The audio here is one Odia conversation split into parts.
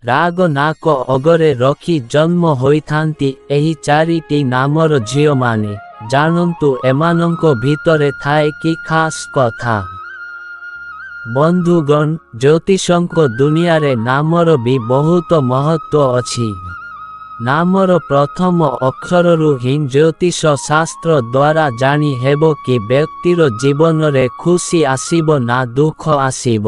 ରାଗ ନାକ ଅଗରେ ରଖି ଜନ୍ମ ହୋଇଥାନ୍ତି ଏହି ଚାରିଟି ନାମର ଝିଅମାନେ। ଜାଣନ୍ତୁ ଏମାନଙ୍କ ଭିତରେ ଥାଏ କି ଖାସ୍ କଥା। ବନ୍ଧୁଗଣ, ଜ୍ୟୋତିଷଙ୍କ ଦୁନିଆରେ ନାମର ବି ବହୁତ ମହତ୍ତ୍ୱ ଅଛି। ନାମର ପ୍ରଥମ ଅକ୍ଷରରୁ ହିଁ ଜ୍ୟୋତିଷ ଶାସ୍ତ୍ର ଦ୍ୱାରା ଜାଣି ହେବ କି ବ୍ୟକ୍ତିର ଜୀବନରେ ଖୁସି ଆସିବ ନା ଦୁଃଖ ଆସିବ।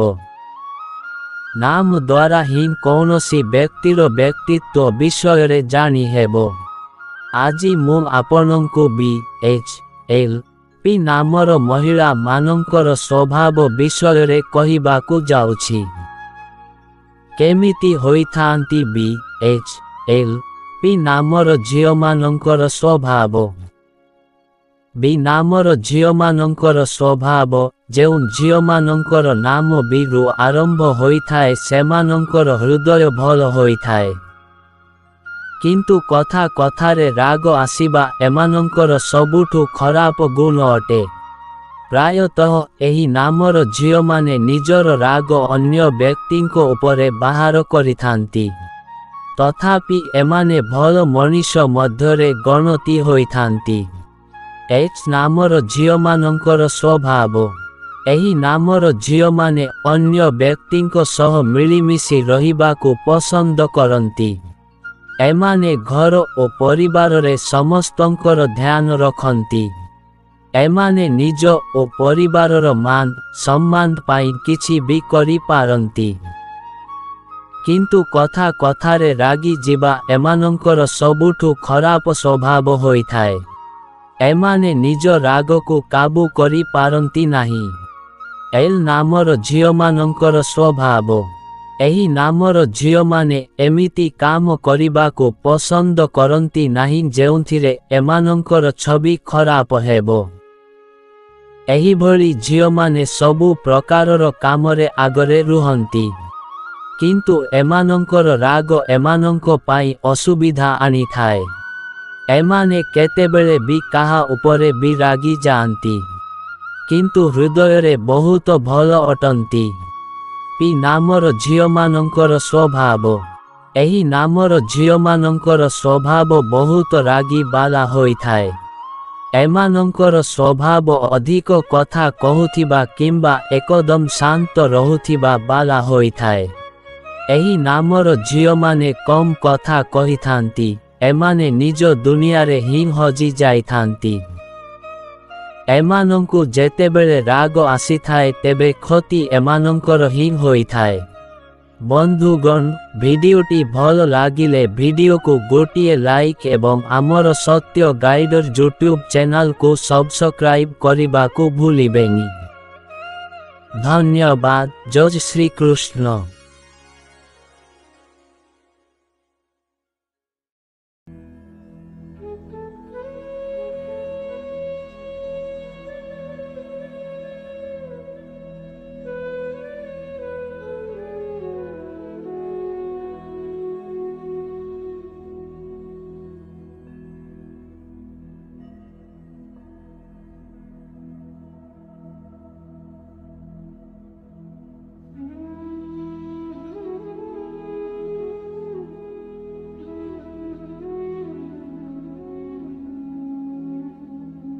ନାମ ଦ୍ୱାରା ହିଁ କୌଣସି ବ୍ୟକ୍ତିର ବ୍ୟକ୍ତିତ୍ୱ ବିଷୟରେ ଜାଣି ହେବ। ଆଜି ମୁଁ ଆପଣଙ୍କୁ ବି.ଏଚ୍.ଏଲ୍.ପି ନାମର ମହିଳାମାନଙ୍କର ସ୍ୱଭାବ ବିଷୟରେ କହିବାକୁ ଯାଉଛି। କେମିତି ହୋଇଥାନ୍ତି ବି.ଏଚ୍.ଏଲ୍.ପି ନାମର ଝିଅମାନଙ୍କର ସ୍ୱଭାବ? ବି ନାମର ଝିଅମାନଙ୍କର ସ୍ୱଭାବ, ଯେଉଁ ଝିଅମାନଙ୍କର ନାମ ବିରୁ ଆରମ୍ଭ ହୋଇଥାଏ ସେମାନଙ୍କର ହୃଦୟ ଭଲ ହୋଇଥାଏ। କିନ୍ତୁ କଥା କଥାରେ ରାଗ ଆସିବା ଏମାନଙ୍କର ସବୁଠୁ ଖରାପ ଗୁଣ ଅଟେ। ପ୍ରାୟତଃ ଏହି ନାମର ଝିଅମାନେ ନିଜର ରାଗ ଅନ୍ୟ ବ୍ୟକ୍ତିଙ୍କ ଉପରେ ବାହାର କରିଥାନ୍ତି। ତଥାପି ଏମାନେ ଭଲ ମଣିଷ ମଧ୍ୟରେ ଗଣତି ହୋଇଥାନ୍ତି। ଏଚ୍ ନାମର ଝିଅମାନଙ୍କର ସ୍ୱଭାବ। ଏହି ନାମର ଝିଅମାନେ ଅନ୍ୟ ବ୍ୟକ୍ତିଙ୍କ ସହ ମିଳିମିଶି ରହିବାକୁ ପସନ୍ଦ କରନ୍ତି। ଏମାନେ ଘର ଓ ପରିବାରରେ ସମସ୍ତଙ୍କର ଧ୍ୟାନ ରଖନ୍ତି। ଏମାନେ ନିଜ ଓ ପରିବାରର ମାନ ସମ୍ମାନ ପାଇଁ କିଛି ବି କରିପାରନ୍ତି। କିନ୍ତୁ କଥା କଥାରେ ରାଗି ଯିବା ଏମାନଙ୍କର ସବୁଠୁ ଖରାପ ସ୍ୱଭାବ ହୋଇଥାଏ। ଏମାନେ ନିଜ ରାଗକୁ କାବୁ କରିପାରନ୍ତି ନାହିଁ। ଏଲ୍ ନାମର ଝିଅମାନଙ୍କର ସ୍ୱଭାବ। ଏହି ନାମର ଝିଅମାନେ ଏମିତି କାମ କରିବାକୁ ପସନ୍ଦ କରନ୍ତି ନାହିଁ ଯେଉଁଥିରେ ଏମାନଙ୍କର ଛବି ଖରାପ ହେବ। ଏହିଭଳି ଝିଅମାନେ ସବୁ ପ୍ରକାରର କାମରେ ଆଗରେ ରୁହନ୍ତି। କିନ୍ତୁ ଏମାନଙ୍କର ରାଗ ଏମାନଙ୍କ ପାଇଁ ଅସୁବିଧା ଆଣିଥାଏ। ଏମାନେ କେତେବେଳେ ବି କାହା ଉପରେ ବି ରାଗି ଯାଆନ୍ତି। କିନ୍ତୁ ହୃଦୟରେ ବହୁତ ଭଲ ଅଟନ୍ତି। ପି ନାମର ଝିଅମାନଙ୍କର ସ୍ୱଭାବ। ଏହି ନାମର ଝିଅମାନଙ୍କର ସ୍ୱଭାବ ବହୁତ ରାଗି ବାଲା ହୋଇଥାଏ। ଏମାନଙ୍କର ସ୍ୱଭାବ ଅଧିକ କଥା କହୁଥିବା କିମ୍ବା ଏକଦମ ଶାନ୍ତ ରହୁଥିବା ବାଲା ହୋଇଥାଏ। ଏହି ନାମର ଝିଅମାନେ କମ୍ କଥା କହିଥାନ୍ତି। ଏମାନେ ନିଜ ଦୁନିଆରେ ହିଁ ହଜି ଯାଇଥାନ୍ତି। ଏମାନଙ୍କୁ ଯେତେବେଳେ ରାଗ ଆସିଥାଏ ତେବେ କ୍ଷତି ଏମାନଙ୍କର ହିଁ ହୋଇଥାଏ। ବନ୍ଧୁଗଣ, ଭିଡ଼ିଓଟି ଭଲ ଲାଗିଲେ ଭିଡ଼ିଓକୁ ଗୋଟିଏ ଲାଇକ୍ ଏବଂ ଆମର ସତ୍ୟ ଗାଇଡର ୟୁଟ୍ୟୁବ୍ ଚ୍ୟାନେଲକୁ ସବସ୍କ୍ରାଇବ୍ କରିବାକୁ ଭୁଲିବେନି। ଧନ୍ୟବାଦ। ଜୟ ଶ୍ରୀକୃଷ୍ଣ।